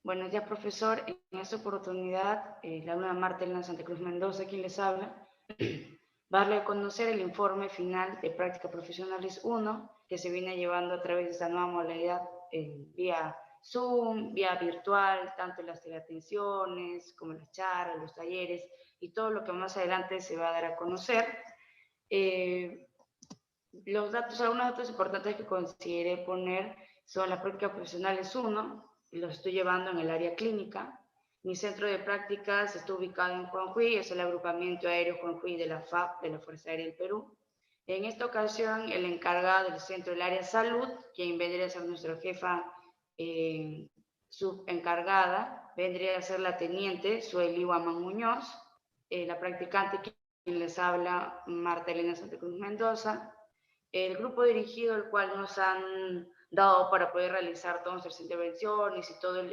Buenos días, profesor. En esta oportunidad, la alumna Marta Elena Santa Cruz Mendoza, quien les habla, va a darle a conocer el informe final de Prácticas Profesionales 1, que se viene llevando a través de esta nueva modalidad vía Zoom, vía virtual, tanto las teleatenciones como las charlas, los talleres y todo lo que más adelante se va a dar a conocer. Algunos datos importantes que consideré poner son las prácticas profesionales 1, y los estoy llevando en el área clínica. Mi centro de prácticas está ubicado en Juanjuy, es el agrupamiento aéreo Juanjuy de la FAP, de la Fuerza Aérea del Perú. En esta ocasión, el encargado del centro del área salud, quien vendría a ser nuestra jefa subencargada, vendría a ser la teniente Sueli Guamán Muñoz, la practicante quien les habla, Marta Elena Santa Cruz Mendoza. El grupo dirigido, el cual nos han dado para poder realizar todas nuestras intervenciones y todas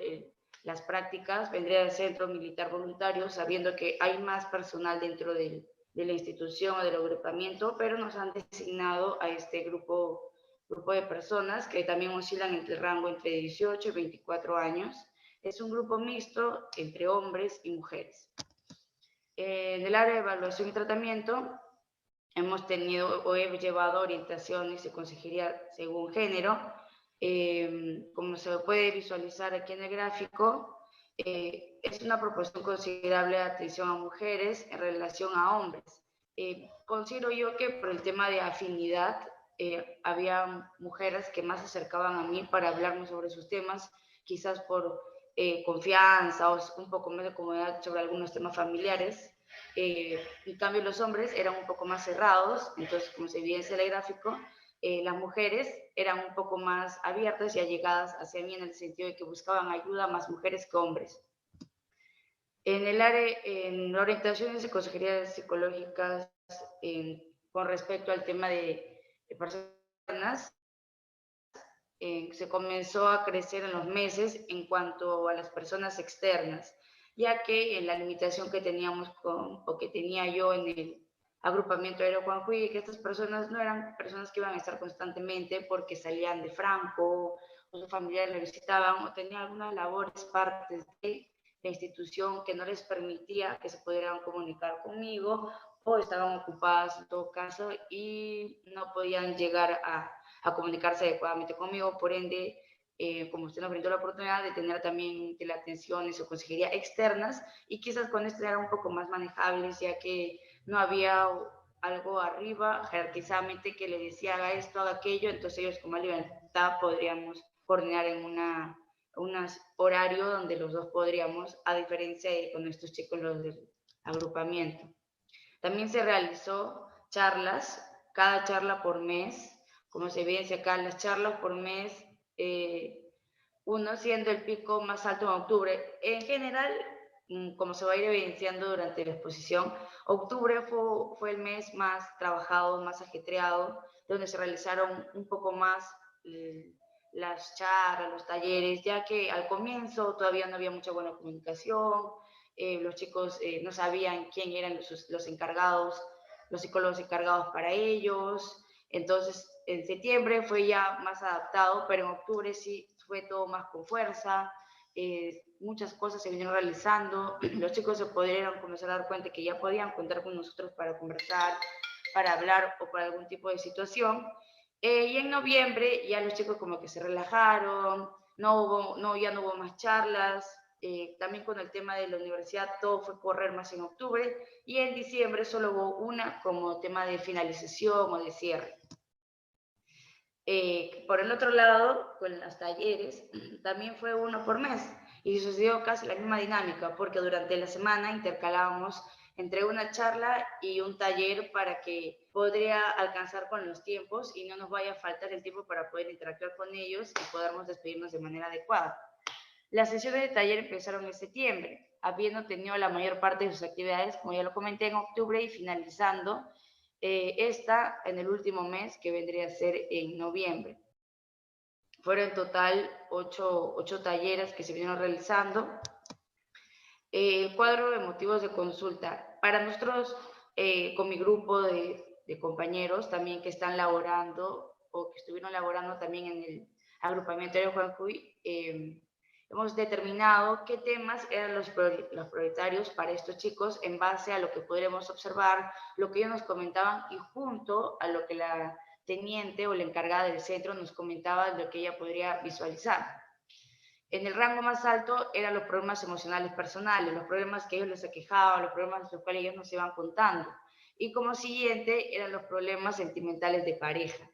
las prácticas, vendría del Centro Militar Voluntario, sabiendo que hay más personal dentro de la institución o del agrupamiento, pero nos han designado a este grupo de personas que también oscilan entre el rango entre 18 y 24 años. Es un grupo mixto entre hombres y mujeres. En el área de evaluación y tratamiento, hemos tenido o he llevado orientaciones de consejería según género. Como se puede visualizar aquí en el gráfico, es una proporción considerable de atención a mujeres en relación a hombres. Considero yo que por el tema de afinidad, había mujeres que más se acercaban a mí para hablarme sobre sus temas, quizás por confianza o un poco más de comodidad sobre algunos temas familiares. En cambio los hombres eran un poco más cerrados, entonces como se evidencia en el gráfico, las mujeres eran un poco más abiertas y allegadas hacia mí en el sentido de que buscaban ayuda más mujeres que hombres. En el área, en orientaciones de consejerías psicológicas con respecto al tema de personas, se comenzó a crecer en los meses en cuanto a las personas externas, ya que la limitación que teníamos o que tenía yo en el agrupamiento aéreo Juanjuy, que estas personas no eran personas que iban a estar constantemente porque salían de Franco, o sus familiares le visitaban, o tenían algunas labores, partes de la institución que no les permitía que se pudieran comunicar conmigo, o estaban ocupadas en todo caso y no podían llegar a comunicarse adecuadamente conmigo, por ende, como usted nos brindó la oportunidad de tener también teleatenciones o consejería externas, y quizás con esto eran un poco más manejables, ya que no había algo arriba, jerarquizadamente, que le decía haga esto, haga aquello, entonces ellos con más libertad podríamos coordinar en un horario donde los dos podríamos, a diferencia de con estos chicos los del agrupamiento. También se realizó charlas, cada charla por mes, como se evidencia acá, las charlas por mes, uno siendo el pico más alto en octubre. En general, como se va a ir evidenciando durante la exposición, octubre fue el mes más trabajado, más ajetreado, donde se realizaron un poco más las charlas, los talleres, ya que al comienzo todavía no había mucha buena comunicación, los chicos no sabían quién eran los encargados, los psicólogos encargados para ellos. Entonces, en septiembre fue ya más adaptado, pero en octubre sí fue todo más con fuerza. Muchas cosas se vinieron realizando. Los chicos se pudieron comenzar a dar cuenta que ya podían contar con nosotros para conversar, para hablar o para algún tipo de situación. Y en noviembre ya los chicos como que se relajaron, ya no hubo más charlas. También con el tema de la universidad todo fue correr más en octubre, y en diciembre solo hubo una como tema de finalización o de cierre. Por el otro lado, con los talleres, también fue uno por mes, y sucedió casi la misma dinámica, porque durante la semana intercalábamos entre una charla y un taller para que podría alcanzar con los tiempos y no nos vaya a faltar el tiempo para poder interactuar con ellos y podernos despedirnos de manera adecuada. Las sesiones de taller empezaron en septiembre, habiendo tenido la mayor parte de sus actividades, como ya lo comenté, en octubre, y finalizando esta en el último mes, que vendría a ser en noviembre. Fueron en total 8 talleres que se vinieron realizando. El cuadro de motivos de consulta. Para nosotros, con mi grupo de compañeros también que están laborando o que estuvieron laborando también en el agrupamiento de Juanjuy, hemos determinado qué temas eran los prioritarios para estos chicos en base a lo que podremos observar, lo que ellos nos comentaban y junto a lo que la teniente o la encargada del centro nos comentaba de lo que ella podría visualizar. En el rango más alto eran los problemas emocionales personales, los problemas que ellos les aquejaban, los problemas de los cuales ellos nos iban contando. Y como siguiente eran los problemas sentimentales de pareja.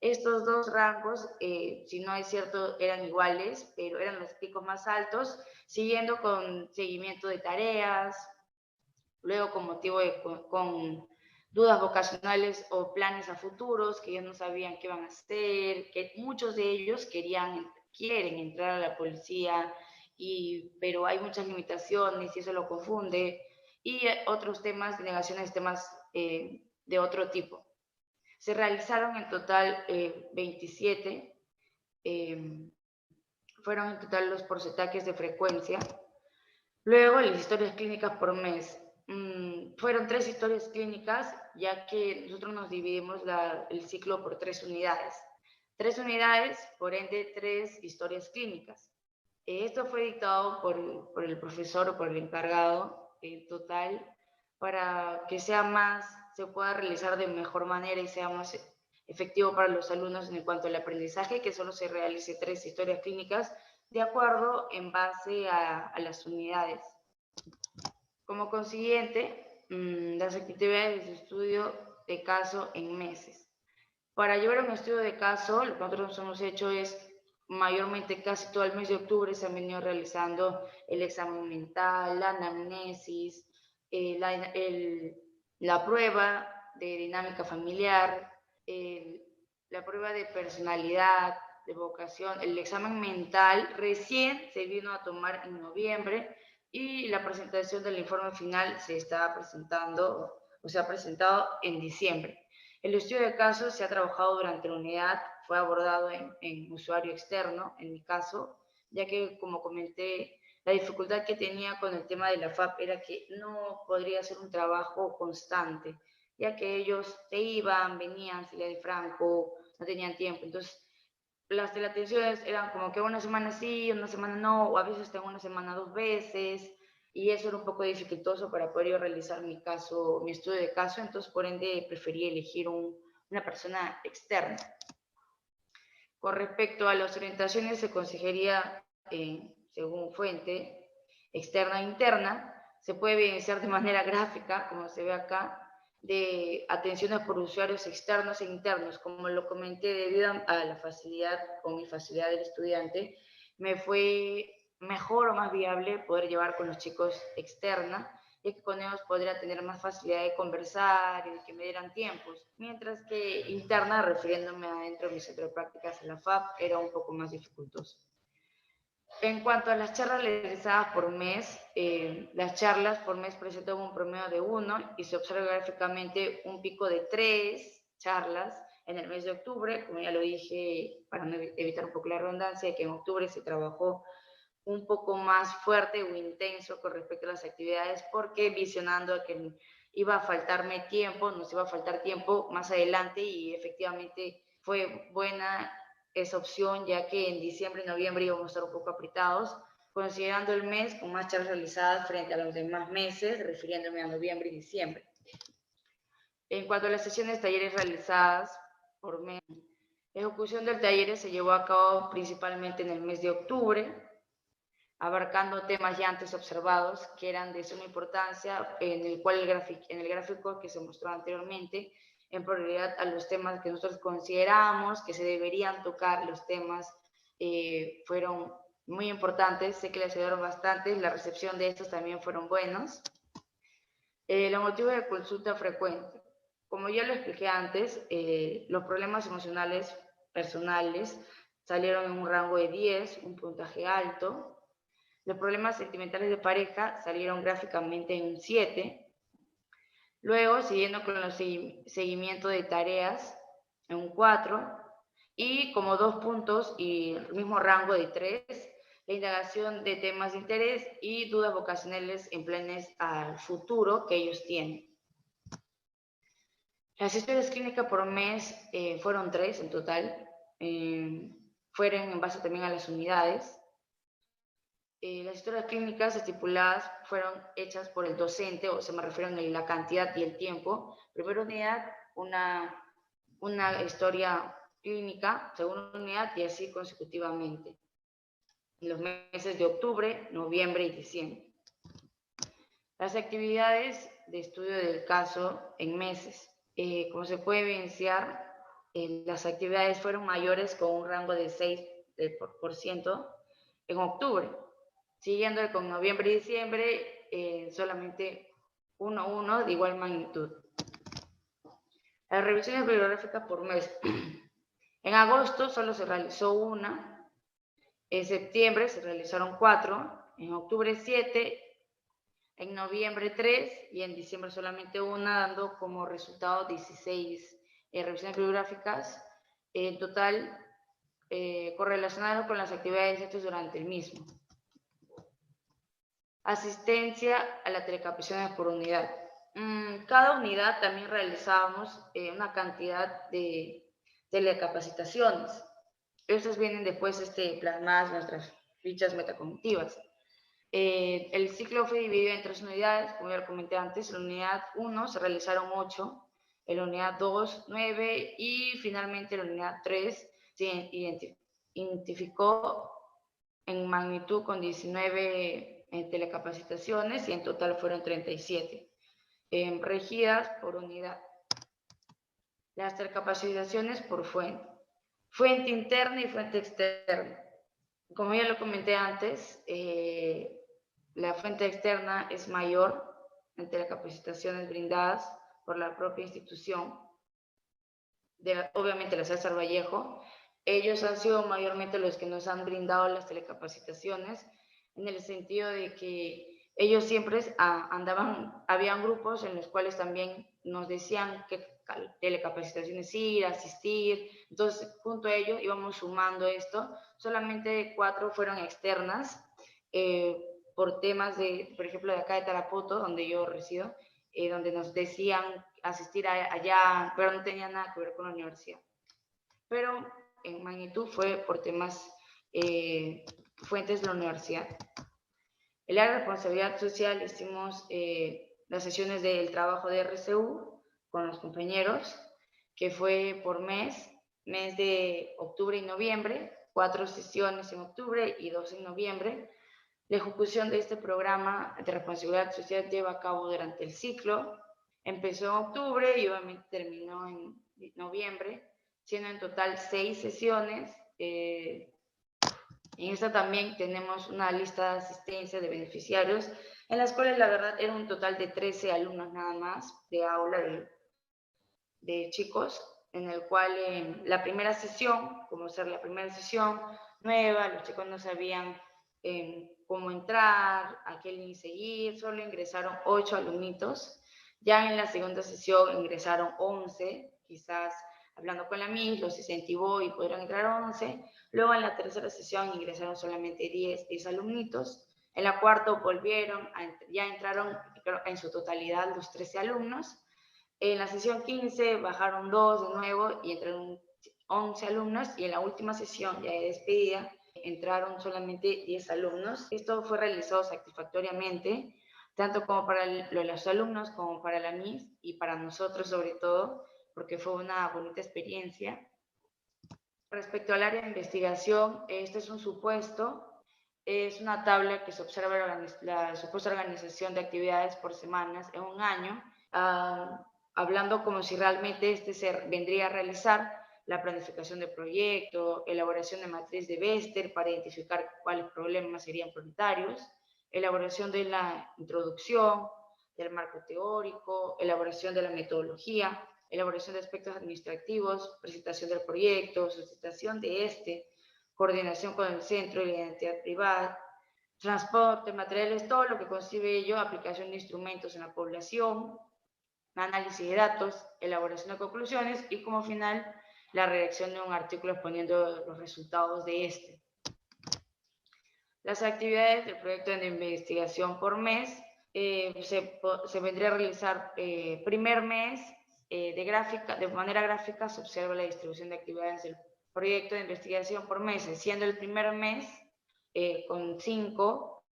Estos dos rangos, si no es cierto, eran iguales, pero eran los picos más altos, siguiendo con seguimiento de tareas, luego con motivo de con dudas vocacionales o planes a futuros, que ellos no sabían qué iban a hacer, que muchos de ellos quieren entrar a la policía, pero hay muchas limitaciones y eso lo confunde, y otros temas de negaciones, temas de otro tipo. Se realizaron en total 27, fueron en total los porcentajes de frecuencia. Luego, las historias clínicas por mes. Fueron 3 historias clínicas, ya que nosotros nos dividimos el ciclo por 3 unidades. 3 unidades, por ende, 3 historias clínicas. Esto fue dictado por el profesor o por el encargado en total para que se pueda realizar de mejor manera y sea más efectivo para los alumnos en cuanto al aprendizaje, que solo se realice 3 historias clínicas de acuerdo en base a las unidades. Como consiguiente, las actividades de estudio de caso en meses. Para llevar un estudio de caso, lo que nosotros hemos hecho es mayormente casi todo el mes de octubre se han venido realizando el examen mental, la anamnesis, la prueba de dinámica familiar, la prueba de personalidad, de vocación. El examen mental recién se vino a tomar en noviembre y la presentación del informe final se está presentando o se ha presentado en diciembre. El estudio de casos se ha trabajado durante la unidad, fue abordado en usuario externo, en mi caso, ya que, como comenté, la dificultad que tenía con el tema de la FAP era que no podría ser un trabajo constante, ya que ellos se iban, venían, salía de Franco, no tenían tiempo. Entonces, las teleatenciones eran como que una semana sí, una semana no, o a veces hasta una semana 2 veces, y eso era un poco dificultoso para poder yo realizar mi estudio de caso, entonces por ende preferí elegir una persona externa. Con respecto a las orientaciones de consejería, según fuente externa e interna, se puede evidenciar de manera gráfica, como se ve acá, de atenciones por usuarios externos e internos. Como lo comenté, debido a la facilidad o mi facilidad del estudiante, me fue mejor o más viable poder llevar con los chicos externa, ya que con ellos podría tener más facilidad de conversar y de que me dieran tiempos, mientras que interna, refiriéndome adentro de mi centro de prácticas en la FAP, era un poco más dificultoso. En cuanto a las charlas realizadas por mes, las charlas por mes presentan un promedio de 1 y se observa gráficamente un pico de 3 charlas en el mes de octubre. Como ya lo dije, para no evitar un poco la redundancia, que en octubre se trabajó un poco más fuerte o intenso con respecto a las actividades, porque visionando a que iba a faltarme tiempo, nos iba a faltar tiempo más adelante, y efectivamente fue buena esa opción, ya que en diciembre y noviembre íbamos a estar un poco apretados, considerando el mes con más charlas realizadas frente a los demás meses, refiriéndome a noviembre y diciembre. En cuanto a las sesiones de talleres realizadas por mes, la ejecución del taller se llevó a cabo principalmente en el mes de octubre, abarcando temas ya antes observados que eran de suma importancia, en el gráfico que se mostró anteriormente, en prioridad a los temas que nosotros consideramos que se deberían tocar. Los temas fueron muy importantes, sé que les ayudaron bastante, la recepción de estos también fueron buenos. Los motivos de consulta frecuente. Como ya lo expliqué antes, los problemas emocionales personales salieron en un rango de 10, un puntaje alto. Los problemas sentimentales de pareja salieron gráficamente en un 7. Luego, siguiendo con los seguimiento de tareas, en un 4. Y como 2 puntos y el mismo rango de 3, la indagación de temas de interés y dudas vocacionales en planes al futuro que ellos tienen. Las historias clínicas por mes fueron 3 en total. Fueron en base también a las unidades. Las historias clínicas estipuladas fueron hechas por el docente, o se me refiero a la cantidad y el tiempo. Primera unidad, una historia clínica, segunda unidad y así consecutivamente. En los meses de octubre, noviembre y diciembre. Las actividades de estudio del caso en meses. Como se puede evidenciar, las actividades fueron mayores con un rango de 6% en octubre, siguiendo con noviembre y diciembre solamente 1 de igual magnitud. Las revisiones bibliográficas por mes. En agosto solo se realizó una, en septiembre se realizaron 4, en octubre 7, en noviembre 3 y en diciembre solamente una, dando como resultado 16 revisiones bibliográficas, en total correlacionadas con las actividades hechas durante el mismo. Asistencia a las telecapacitaciones por unidad. Cada unidad también realizábamos una cantidad de telecapacitaciones. Estas vienen después plasmadas en nuestras fichas metacognitivas. El ciclo fue dividido en 3 unidades, como ya lo comenté antes. En la unidad 1 se realizaron 8, en la unidad 2, 9 y finalmente en la unidad 3 se identificó en magnitud con 19 telecapacitaciones y en total fueron 37, regidas por unidad. Las telecapacitaciones por fuente. Fuente interna y fuente externa. Como ya lo comenté antes, la fuente externa es mayor en telecapacitaciones brindadas por la propia institución, obviamente la César Vallejo. Ellos han sido mayormente los que nos han brindado las telecapacitaciones, en el sentido de que ellos siempre habían grupos en los cuales también nos decían qué telecapacitaciones ir, asistir. Entonces, junto a ellos íbamos sumando esto. Solamente 4 fueron externas, por temas por ejemplo, de acá de Tarapoto, donde yo resido, donde nos decían asistir allá, pero no tenía nada que ver con la universidad. Pero en magnitud fue por temas, fuentes de la universidad. El área de responsabilidad social hicimos las sesiones del trabajo de RCU con los compañeros, que fue por mes de octubre y noviembre, 4 sesiones en octubre y 2 en noviembre. La ejecución de este programa de responsabilidad social lleva a cabo durante el ciclo. Empezó en octubre y obviamente terminó en noviembre, siendo en total 6 sesiones. En esta también tenemos una lista de asistencia de beneficiarios, en las cuales la verdad era un total de 13 alumnos nada más de aula de chicos, en el cual la primera sesión, como ser la primera sesión nueva, los chicos no sabían cómo entrar, a qué link seguir, solo ingresaron 8 alumnitos. Ya en la segunda sesión ingresaron 11, quizás hablando con la MIS, los incentivó y pudieron entrar 11. Luego en la tercera sesión ingresaron solamente 10 alumnitos. En la cuarta volvieron, ya entraron en su totalidad los 13 alumnos. En la sesión 15 bajaron 2 de nuevo y entraron 11 alumnos, y en la última sesión ya de despedida entraron solamente 10 alumnos. Esto fue realizado satisfactoriamente, tanto como para los alumnos como para la MIS y para nosotros sobre todo, porque fue una bonita experiencia. Respecto al área de investigación, este es un supuesto, es una tabla que se observa la supuesta organización de actividades por semanas en un año, hablando como si realmente vendría a realizar la planificación de proyecto, elaboración de matriz de Bester para identificar cuáles problemas serían prioritarios, elaboración de la introducción, del marco teórico, elaboración de la metodología, elaboración de aspectos administrativos, presentación del proyecto, sustentación de coordinación con el centro y la identidad privada, transporte, materiales, todo lo que concibe ello, aplicación de instrumentos en la población, análisis de datos, elaboración de conclusiones y como final la redacción de un artículo exponiendo los resultados de Las actividades del proyecto de investigación por mes se vendría a realizar primer mes de manera gráfica. Se observa la distribución de actividades del proyecto de investigación por meses, siendo el primer mes con 5,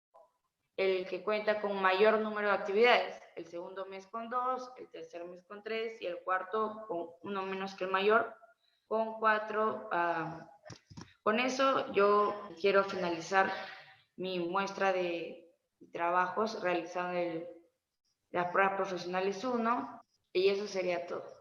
el que cuenta con mayor número de actividades, el segundo mes con 2, el tercer mes con 3 y el cuarto con uno menos que el mayor, con 4. Con eso yo quiero finalizar mi muestra de trabajos realizando las pruebas profesionales 1 y eso sería todo.